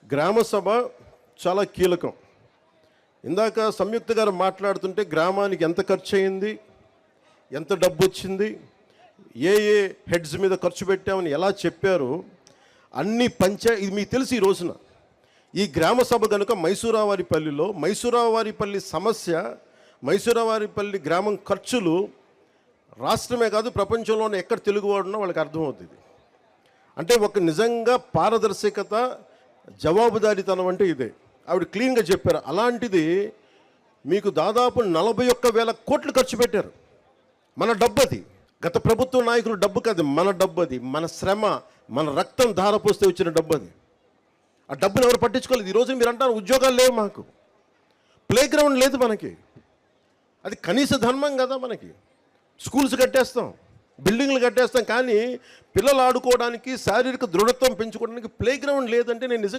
గ్రామ సభ చాలా కీలకం. ఇందాక సంయుక్త గారు మాట్లాడుతుంటే గ్రామానికి ఎంత ఖర్చు అయింది, ఎంత డబ్బు వచ్చింది, ఏ ఏ హెడ్స్ మీద ఖర్చు పెట్టామని ఎలా చెప్పారు. అన్ని ఇది మీకు తెలిసి ఈ రోజున ఈ గ్రామ సభ కనుక మైసూరావారిపల్లి సమస్య, మైసూరావారిపల్లి గ్రామం ఖర్చులు రాష్ట్రమే కాదు ప్రపంచంలోనే ఎక్కడ తెలుగువాడున్నా వాళ్ళకి అర్థమవుతుంది. అంటే ఒక నిజంగా పారదర్శకత, జవాబుదారీతనం అంటే ఇదే. ఆవిడ క్లీన్గా చెప్పారు. అలాంటిది మీకు దాదాపు 41,000 కోట్లు ఖర్చు పెట్టారు. మన డబ్బు అది, గత ప్రభుత్వ నాయకుల డబ్బు కాదు, మన డబ్బు అది, మన శ్రమ, మన రక్తం ధారపోస్తే వచ్చిన డబ్బు అది. ఆ డబ్బును ఎవరు పట్టించుకోలేదు. ఈరోజు మీరు అంటారు ఉద్యోగాలు లేవు, మాకు ప్లే గ్రౌండ్ లేదు, మనకి అది కనీస ధర్మం కదా. మనకి స్కూల్స్ కట్టేస్తాం, బిల్డింగ్లు కట్టేస్తాం, కానీ పిల్లలు ఆడుకోవడానికి శారీరక దృఢత్వం పెంచుకోవడానికి ప్లే గ్రౌండ్ లేదంటే నేను నిజంగా